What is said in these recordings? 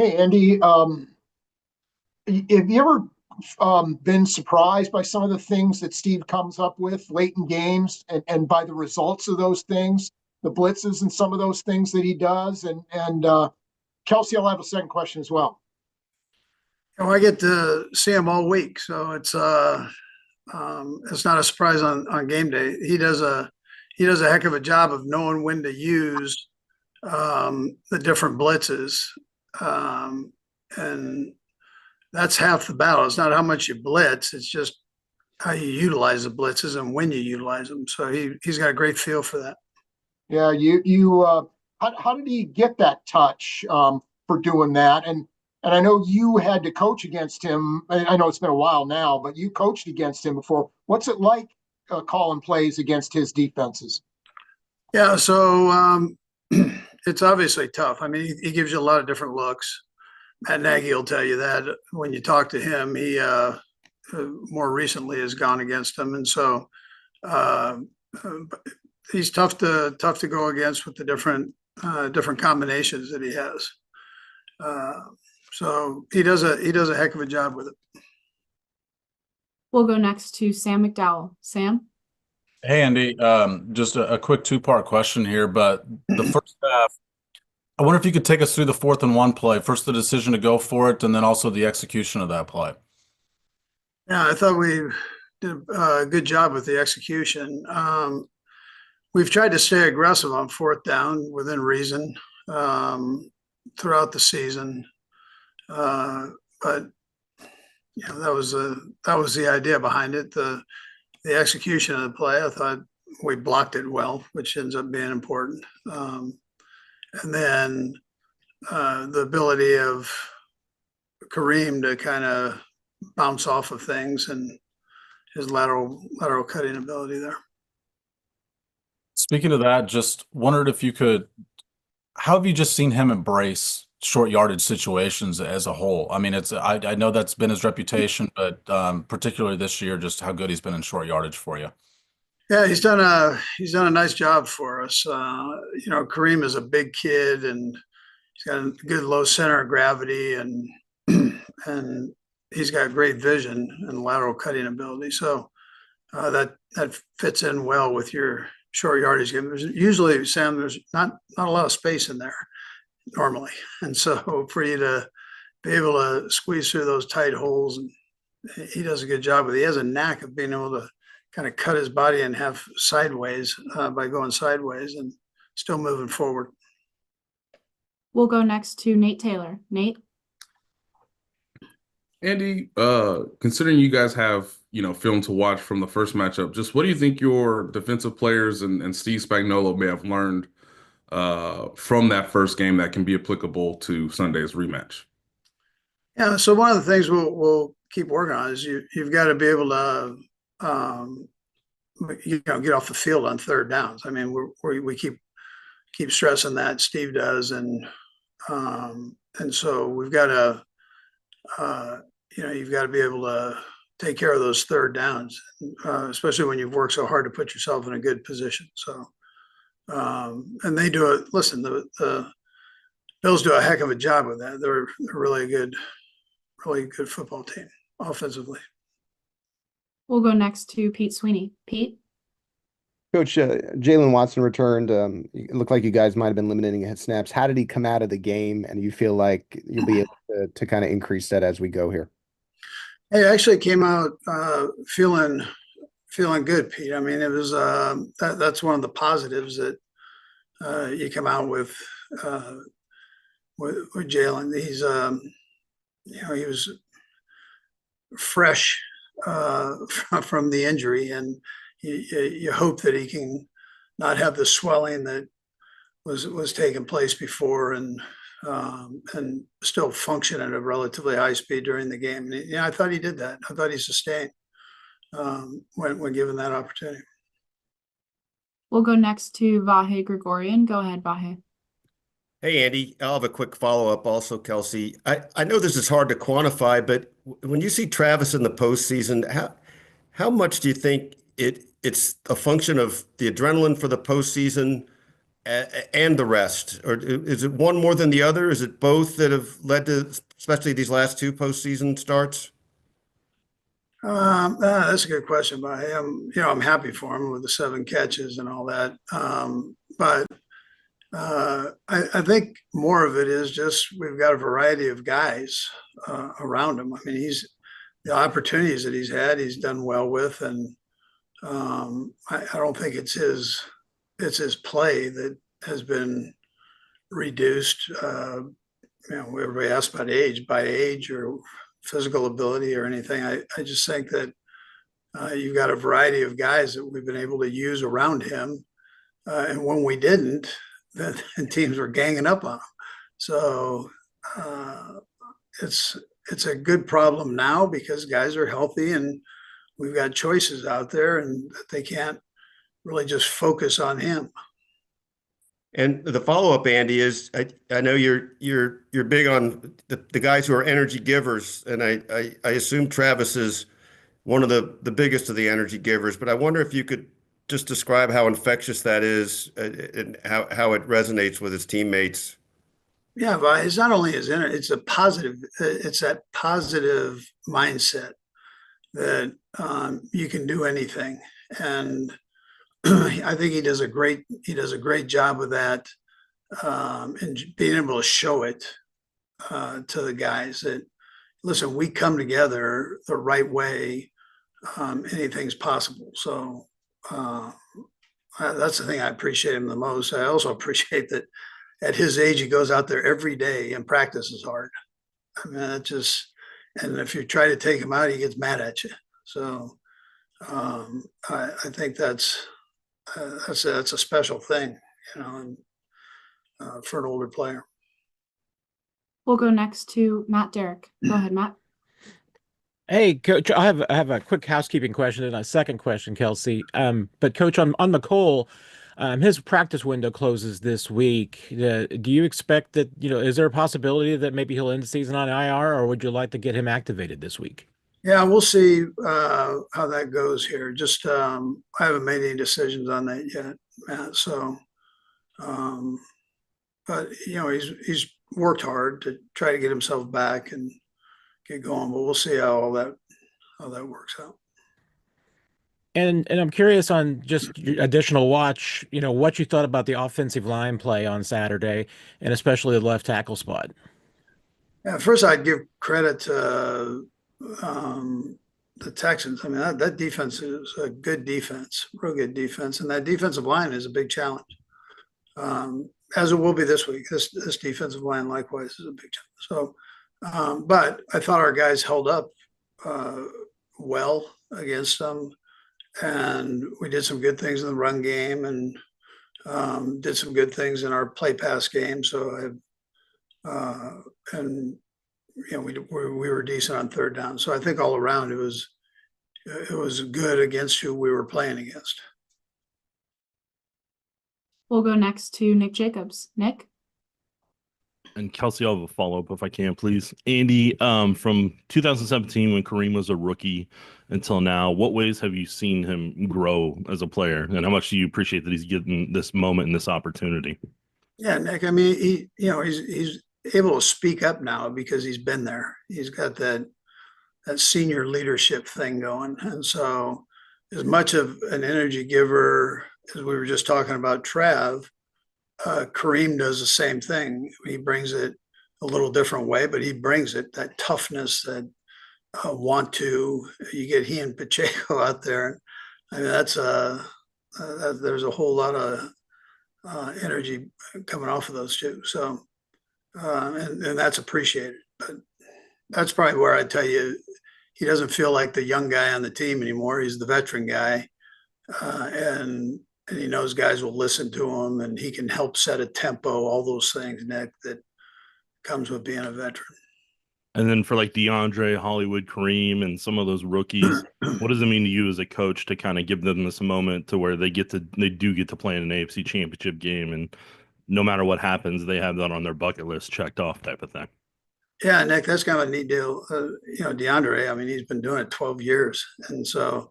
Hey, Andy, have you ever been surprised by some of the things that Steve comes up with late in games and by the results of those things, the blitzes and some of those things that he does? And Kelsey, I'll have a second question as well. I get to see him all week, so it's not a surprise on game day. He does a heck of a job of knowing when to use the different blitzes, um, and that's half the battle. It's not how much you blitz; it's just how you utilize the blitzes and when you utilize them. So he's got a great feel for that. Yeah, you how did he get that touch for doing that? And I know you had to coach against him. I know it's been a while now, but you coached against him before. What's it like calling plays against his defenses? Yeah, so it's obviously tough. I mean, he gives you a lot of different looks. Matt Nagy will tell you that when you talk to him, he more recently has gone against them, and so uh, uh, he's tough to go against with the different combinations that he has. Uh, so he does a heck of a job with it. We'll go next to Sam McDowell. Sam? Hey Andy, just a quick two-part question here, but the first half, I wonder if you could take us through the 4th and 1 play. First, the decision to go for it, and then also the execution of that play. Yeah, I thought we did a good job with the execution. We've tried to stay aggressive on 4th down within reason throughout the season, but that was the idea behind it. The execution of the play, I thought we blocked it well, which ends up being important. And then the ability of Kareem to kind of bounce off of things and his lateral cutting ability there. Speaking of that, just wondered if you could, how have you just seen him embrace short yardage situations as a whole? I mean, I know that's been his reputation, but particularly this year, just how good he's been in short yardage for you. Yeah, he's done a nice job for us. Kareem is a big kid and he's got a good low center of gravity and and he's got great vision and lateral cutting ability. So that fits in well with your short yardage game. Usually, Sam, there's not a lot of space in there normally, and so for you to be able to squeeze through those tight holes, and he does a good job with it. He has a knack of being able to kind of cut his body in half sideways by going sideways and still moving forward. We'll go next to Nate Taylor. Nate? Andy, considering you guys have, film to watch from the first matchup, just what do you think your defensive players and Steve Spagnuolo may have learned from that first game that can be applicable to Sunday's rematch? Yeah, so one of the things we'll keep working on is you've got to be able to get off the field on 3rd downs. I mean, we keep stressing that, Steve does, and so we've got to you've got to be able to take care of those 3rd downs, especially when you've worked so hard to put yourself in a good position. So and they do it. Listen, the Bills do a heck of a job with that. They're really good football team offensively. We'll go next to Pete Sweeney. Pete? Coach, Jalen Watson returned. It looked like you guys might have been limiting his snaps. How did he come out of the game? And you feel like you'll be able to kind of increase that as we go here? Hey, I actually came out feeling good, Pete. I mean, it was that's one of the positives that you come out with Jalen. He's he was fresh from the injury, and you hope that he can not have the swelling that was taking place before, and still function at a relatively high speed during the game. And I thought he did that. I thought he sustained when given that opportunity. We'll go next to Vahe Gregorian. Go ahead, Vahe. Hey, Andy, I'll have a quick follow-up also, Kelsey. I know this is hard to quantify, but when you see Travis in the postseason, how much do you think it's a function of the adrenaline for the postseason and the rest? Or is it one more than the other? Is it both that have led to, especially these last two postseason starts? That's a good question, but I'm happy for him with the 7 catches and all that. But I think more of it is just we've got a variety of guys around him. I mean, the opportunities that he's had, he's done well with, and I don't think it's his play that has been reduced. Everybody asks about by age or physical ability or anything. I just think that you've got a variety of guys that we've been able to use around him. And when we didn't, then teams were ganging up on him. So it's a good problem now because guys are healthy and we've got choices out there and they can't really just focus on him. And the follow-up, Andy, is I know you're big on the guys who are energy givers, and I assume Travis is one of the biggest of the energy givers, but I wonder if you could just describe how infectious that is and how it resonates with his teammates. Yeah, but it's not only it's that positive mindset that you can do anything. And I think he does a great job with that, and being able to show it to the guys that, listen, we come together the right way, anything's possible. So that's the thing I appreciate him the most. I also appreciate that at his age, he goes out there every day and practices hard. I mean, and if you try to take him out, he gets mad at you. So I think that's a special thing, for an older player. We'll go next to Matt Derrick. Go ahead, Matt. Hey, Coach, I have a quick housekeeping question and a second question, Kelsey. But Coach, on McCole, his practice window closes this week. Do you expect that, is there a possibility that maybe he'll end the season on IR, or would you like to get him activated this week? Yeah, we'll see how that goes here. Just I haven't made any decisions on that yet, Matt. So, but he's worked hard to try to get himself back and get going. But we'll see how that works out. And I'm curious on just additional watch, what you thought about the offensive line play on Saturday, and especially the left tackle spot. Yeah, first I'd give credit to the Texans. I mean, that defense is a good defense, real good defense, and that defensive line is a big challenge, as it will be this week. This defensive line likewise is a big challenge. So, but I thought our guys held up well against them, and we did some good things in the run game, and did some good things in our play pass game. So we were decent on third down. So I think all around it was good against who we were playing against. We'll go next to Nick Jacobs. Nick? And Kelsey, I'll have a follow-up if I can, please. Andy, from 2017 when Kareem was a rookie until now, what ways have you seen him grow as a player? And how much do you appreciate that he's getting this moment and this opportunity? Yeah, Nick, I mean, he's able to speak up now because he's been there. He's got that senior leadership thing going. And so as much of an energy giver as we were just talking about Trav, Kareem does the same thing. He brings it a little different way, but he brings it, that toughness, that you get he and Pacheco out there. I mean, there's a whole lot of energy coming off of those two. So, and that's appreciated. But that's probably where I tell you, he doesn't feel like the young guy on the team anymore. He's the veteran guy, and he knows guys will listen to him, and he can help set a tempo. All those things, Nick, that comes with being a veteran. And then for like DeAndre, Hollywood, Kareem, and some of those rookies, what does it mean to you as a coach to kind of give them this moment to where they do get to play in an AFC Championship game, and no matter what happens, they have that on their bucket list checked off type of thing? Yeah, Nick, that's kind of a neat deal. DeAndre, I mean, he's been doing it 12 years. And so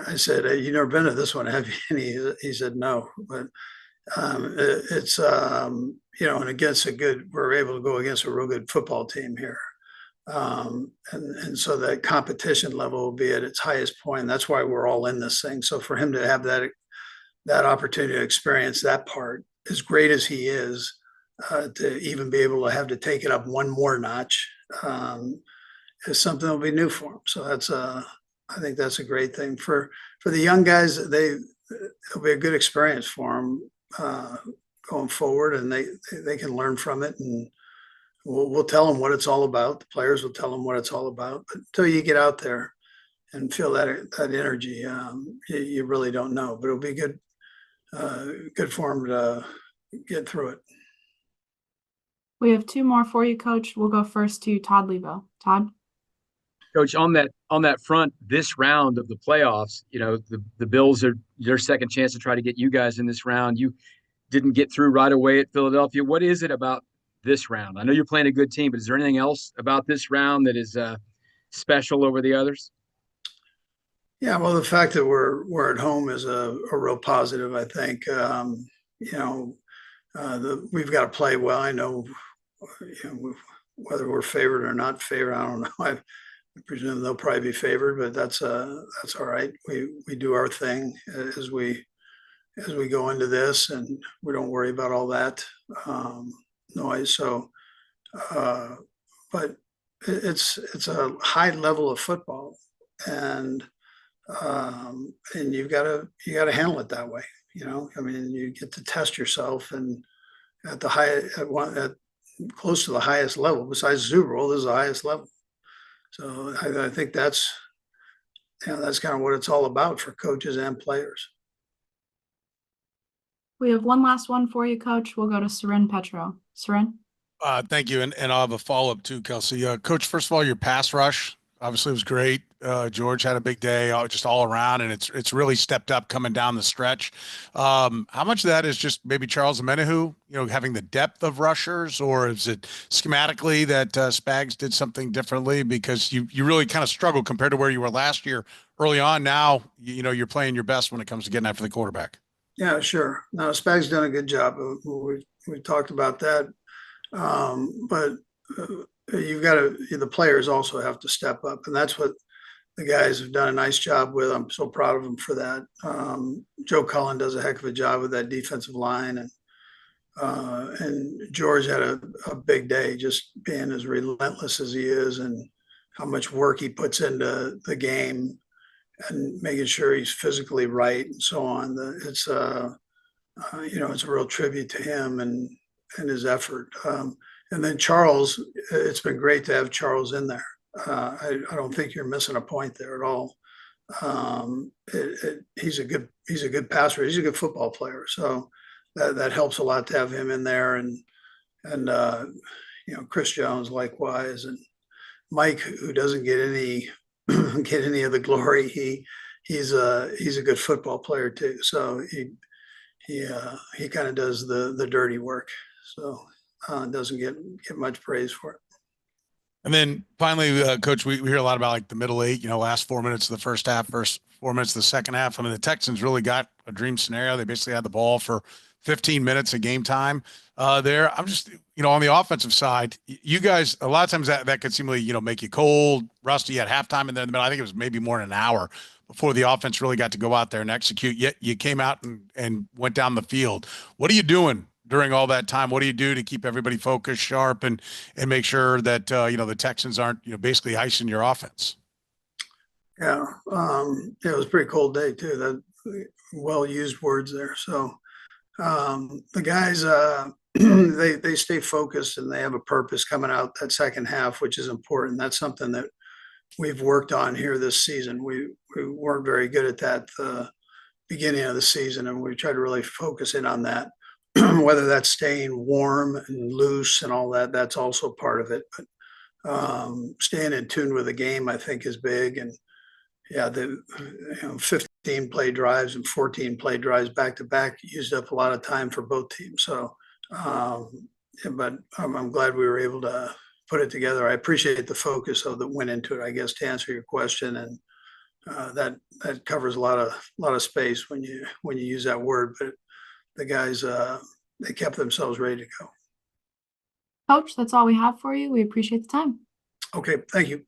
I said, hey, you never been to this one, have you? And he said, no. But It's and we're able to go against a real good football team here. And so that competition level will be at its highest point. And that's why we're all in this thing. So for him to have that opportunity to experience that part, as great as he is, to even be able to have to take it up one more notch, is something that'll be new for him. So I think that's a great thing for the young guys. It'll be a good experience for them going forward, and they can learn from it, and we'll tell them what it's all about. The players will tell them what it's all about. But until you get out there and feel that energy, you really don't know. But it'll be good for them to get through it. We have two more for you, Coach. We'll go first to Todd Lebo. Todd? Coach, on that front, this round of the playoffs, the Bills are their second chance to try to get you guys in this round. You didn't get through right away at Philadelphia. What is it about this round? I know you're playing a good team, but is there anything else about this round that is special over the others? Yeah, well, the fact that we're at home is a real positive, I think. We've got to play well. I know, whether we're favored or not favored, I don't know. I presume they'll probably be favored, but that's all right. We do our thing as we go into this, and we don't worry about all that noise. So, but it's a high level of football, and you got to handle it that way. I mean, you get to test yourself, and at close to the highest level besides Super Bowl, this is the highest level. So I think that's kind of what it's all about for coaches and players. We have one last one for you, Coach. We'll go to Seren Petro. Seren? Thank you. And I'll have a follow-up too, Kelsey. Coach, first of all, your pass rush obviously was great. George had a big day, just all around, and it's really stepped up coming down the stretch. How much of that is just maybe Charles Omenihu, having the depth of rushers, or is it schematically that Spags did something differently? Because you really kind of struggled compared to where you were last year early on. Now, you're playing your best when it comes to getting after the quarterback. Yeah, sure. No, Spags done a good job. We talked about that. But the players also have to step up, and that's what the guys have done a nice job with. I'm so proud of them for that. Joe Cullen does a heck of a job with that defensive line, and George had a big day, just being as relentless as he is, and how much work he puts into the game, and making sure he's physically right and so on. It's a real tribute to him and his effort. And then Charles, it's been great to have Charles in there. I don't think you're missing a point there at all. He's a good passer. He's a good football player. So that helps a lot to have him in there. And Chris Jones likewise, and Mike, who doesn't get any of the glory. He's a good football player too. So he kind of does the dirty work. So doesn't get much praise for it. And then finally, Coach, we hear a lot about like the middle eight, last 4 minutes of the first half, first 4 minutes of the second half. I mean, the Texans really got a dream scenario. They basically had the ball for 15 minutes of game time there. I'm just, on the offensive side, you guys, a lot of times that could seemingly, make you cold, rusty at halftime. And then I think it was maybe more than an hour before the offense really got to go out there and execute. Yet you came out and went down the field. What are you doing during all that time? What do you do to keep everybody focused, sharp, and make sure that, the Texans aren't, basically icing your offense? Yeah. It was a pretty cold day too. That well-used words there. So the guys, they stay focused, and they have a purpose coming out that second half, which is important. That's something that we've worked on here this season. We weren't very good at that beginning of the season, and we tried to really focus in on that. Whether that's staying warm and loose and all that, that's also part of it. But staying in tune with the game, I think, is big. And yeah, the 15 play drives and 14 play drives back to back used up a lot of time for both teams. So, but I'm glad we were able to put it together. I appreciate the focus that went into it, I guess, to answer your question. And that covers a lot of space when you use that word. But the guys, they kept themselves ready to go. Coach, that's all we have for you. We appreciate the time. Okay, thank you.